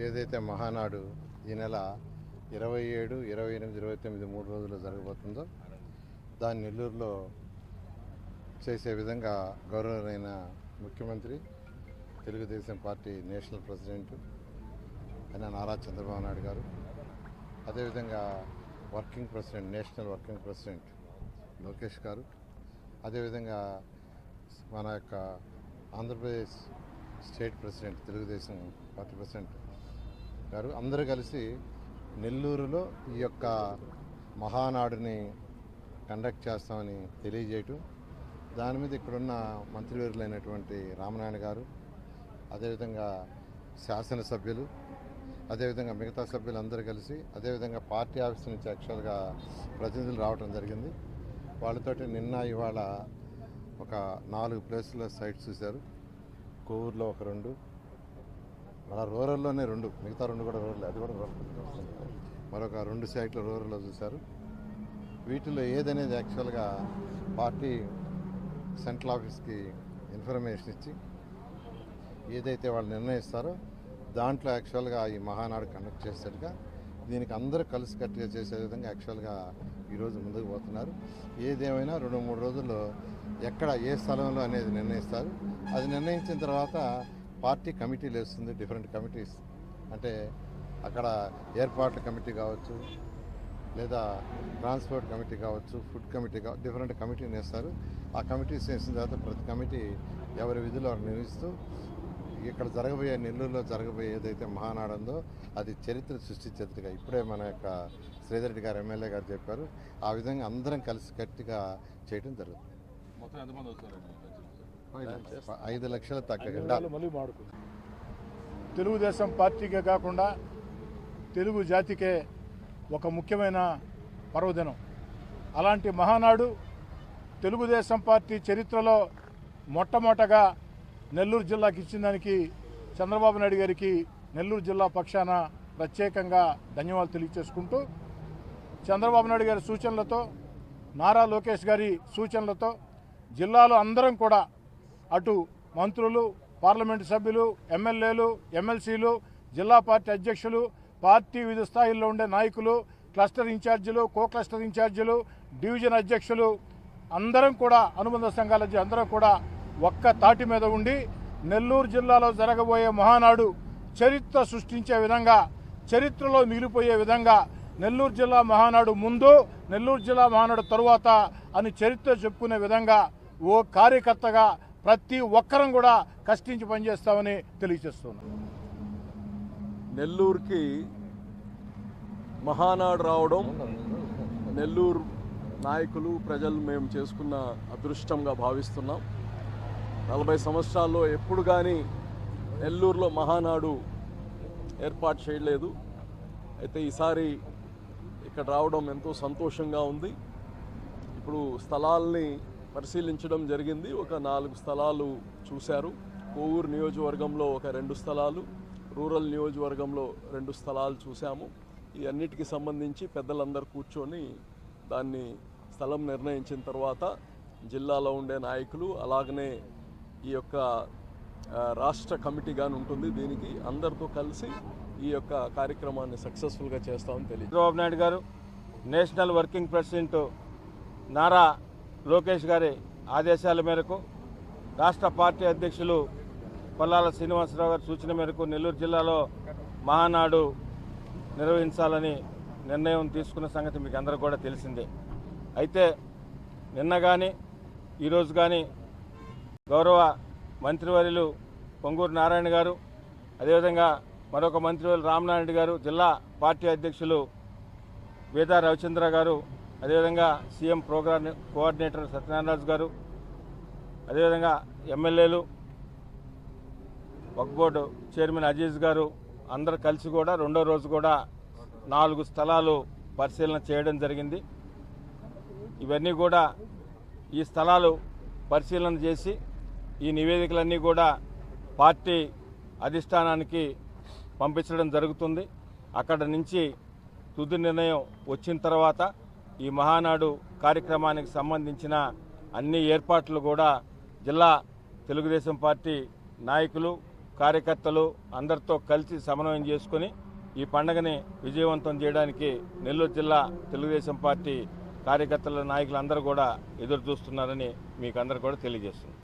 ఏదైతే మహానాడు ఈ నెల 27, 28, 29 3 రోజుల్లో జరగబోతుందో దాన్ని నెల్లూరులో చేసే విధంగా గౌరవనీయ ముఖ్యమంత్రి, తెలుగుదేశం పార్టీ నేషనల్ ప్రెసిడెంట్ అయిన నారా చంద్రబాబు నాయుడు గారు, అదేవిధంగా working president, national working president Lokesh గారు, అదేవిధంగా మన యొక్క Andhra Pradesh state president, Telugu Desam party president గారు అందరూ కలిసి నెల్లూరులో ఈ యొక్క మహానాడుని కండక్ట్ చేస్తామని తెలియజేయటం, దాని మీద ఇక్కడున్న మంత్రివర్యులైనటువంటి రామనారాయణ గారు, అదేవిధంగా శాసనసభ్యులు, అదేవిధంగా మిగతా సభ్యులు అందరూ కలిసి, అదేవిధంగా పార్టీ ఆఫీస్ నుంచి యాక్చువల్గా ప్రతినిధులు రావడం జరిగింది. వాళ్ళతోటి నిన్న ఇవాళ ఒక 4 ప్లేసుల్లో సైట్స్ చూశారు. కోవూరులో ఒక 2, మన రూరల్లోనే 2, మిగతా 2 కూడా రూరల్, అది కూడా మరొక 2 సైట్లు రూరల్లో చూశారు. వీటిలో ఏదనేది యాక్చువల్గా పార్టీ సెంట్రల్ ఆఫీస్కి ఇన్ఫర్మేషన్ ఇచ్చి ఏదైతే వాళ్ళు నిర్ణయిస్తారో దాంట్లో యాక్చువల్గా ఈ మహానాడు కండక్ట్ చేసేట్టుగా, దీనికి అందరూ కలిసికట్టుగా చేసే విధంగా యాక్చువల్గా ఈరోజు ముందుకు పోతున్నారు. ఏదేమైనా 2-3 రోజుల్లో ఎక్కడ ఏ స్థలంలో అనేది నిర్ణయిస్తారు. అది నిర్ణయించిన తర్వాత పార్టీ కమిటీలు వేస్తుంది, డిఫరెంట్ కమిటీస్. అంటే అక్కడ ఏర్పాట్ల కమిటీ కావచ్చు, లేదా ట్రాన్స్పోర్ట్ కమిటీ కావచ్చు, ఫుడ్ కమిటీ కావచ్చు, డిఫరెంట్ కమిటీని వేస్తారు. ఆ కమిటీస్ వేసిన తర్వాత ప్రతి కమిటీ ఎవరి విధులు వారు నిర్వహిస్తూ ఇక్కడ జరగబోయే, నెల్లూరులో జరగబోయే ఏదైతే మహానాడు ఉందో అది చరిత్ర సృష్టించేట్టుగా ఇప్పుడే మన యొక్క శ్రీధర్ రెడ్డి గారు, ఎమ్మెల్యే గారు చెప్పారు. ఆ విధంగా అందరం కలిసి గట్టిగా చేయడం జరుగుతుంది. 5 లక్షలు తగ్గకుండా తెలుగుదేశం పార్టీకే కాకుండా తెలుగు జాతికే ఒక ముఖ్యమైన పర్వదినం. అలాంటి మహానాడు తెలుగుదేశం పార్టీ చరిత్రలో మొట్టమొదటగా నెల్లూరు జిల్లాకి ఇచ్చిన దానికి చంద్రబాబు నాయుడు గారికి నెల్లూరు జిల్లా పక్షాన ప్రత్యేకంగా ధన్యవాదాలు తెలియజేసుకుంటూ, చంద్రబాబు నాయుడు గారి సూచనలతో, నారా లోకేష్ గారి సూచనలతో జిల్లాలో అందరం కూడా, అటు మంత్రులు, పార్లమెంటు సభ్యులు, ఎమ్మెల్యేలు, ఎమ్మెల్సీలు, జిల్లా పార్టీ అధ్యక్షులు, పార్టీ వివిధ స్థాయిల్లో ఉండే నాయకులు, క్లస్టర్ ఇన్ఛార్జీలు, కో క్లస్టర్ ఇన్ఛార్జీలు, డివిజన్ అధ్యక్షులు అందరం కూడా, అనుబంధ సంఘాల అందరం కూడా ఒక్క తాటి మీద ఉండి నెల్లూరు జిల్లాలో జరగబోయే మహానాడు చరిత్ర సృష్టించే విధంగా, చరిత్రలో మిగిలిపోయే విధంగా, నెల్లూరు జిల్లా మహానాడు ముందు, నెల్లూరు జిల్లా మహానాడు తరువాత అని చరిత్ర చెప్పుకునే విధంగా ఓ కార్యకర్తగా ప్రతి ఒక్కరం కూడా కష్టించి పనిచేస్తామని తెలియజేస్తున్నాం. నెల్లూరుకి మహానాడు రావడం నెల్లూరు నాయకులు, ప్రజలు మేము చేసుకున్న అదృష్టంగా భావిస్తున్నాం. 40 సంవత్సరాల్లో ఎప్పుడు కానీ నెల్లూరులో మహానాడు ఏర్పాటు చేయలేదు. అయితే ఈసారి ఇక్కడ రావడం ఎంతో సంతోషంగా ఉంది. ఇప్పుడు స్థలాల్ని పరిశీలించడం జరిగింది. ఒక 4 స్థలాలు చూశారు. కోవూరు నియోజకవర్గంలో ఒక 2 స్థలాలు, రూరల్ నియోజకవర్గంలో 2 స్థలాలు చూసాము. ఈ అన్నిటికీ సంబంధించి పెద్దలందరూ కూర్చొని దాన్ని స్థలం నిర్ణయించిన తర్వాత జిల్లాలో ఉండే నాయకులు, అలాగనే ఈ యొక్క రాష్ట్ర కమిటీ కానీ ఉంటుంది, దీనికి అందరితో కలిసి ఈ యొక్క కార్యక్రమాన్ని సక్సెస్ఫుల్గా చేస్తామని తెలియదు. చంద్రబాబు నాయుడు గారు, national working president Nara Lokesh గారి ఆదేశాల మేరకు, రాష్ట్ర పార్టీ అధ్యక్షులు పల్లాల శ్రీనివాసరావు గారి సూచన మేరకు నెల్లూరు జిల్లాలో మహానాడు నిర్వహించాలని నిర్ణయం తీసుకున్న సంగతి మీకు అందరూ కూడా తెలిసిందే. అయితే నిన్న కానీ ఈరోజు కానీ గౌరవ మంత్రివర్యులు పొంగూరు నారాయణ గారు, అదేవిధంగా మరొక మంత్రివర్యులు రామనారాయణ గారు, జిల్లా పార్టీ అధ్యక్షులు వేదా రవిచంద్ర గారు, అదేవిధంగా సీఎం ప్రోగ్రామ్ కోఆర్డినేటర్ సత్యనారాయణ గారు, అదేవిధంగా ఎమ్మెల్యేలు, వక్ఫ్ బోర్డు చైర్మన్ అజీజ్ గారు అందరూ కలిసి కూడా రెండో రోజు కూడా 4 స్థలాలు పరిశీలన చేయడం జరిగింది. ఇవన్నీ కూడా ఈ స్థలాలు పరిశీలన చేసి ఈ నివేదికలన్నీ కూడా పార్టీ అధిష్టానానికి పంపించడం జరుగుతుంది. అక్కడ నుంచి తుది నిర్ణయం వచ్చిన తర్వాత ఈ మహానాడు కార్యక్రమానికి సంబంధించిన అన్ని ఏర్పాట్లు కూడా జిల్లా తెలుగుదేశం పార్టీ నాయకులు, కార్యకర్తలు అందరితో కలిసి సమన్వయం చేసుకుని ఈ పండుగని విజయవంతం చేయడానికి నెల్లూరు జిల్లా తెలుగుదేశం పార్టీ కార్యకర్తల నాయకులందరూ కూడా ఎదురు చూస్తున్నారని మీకు అందరూ కూడా తెలియజేస్తుంది.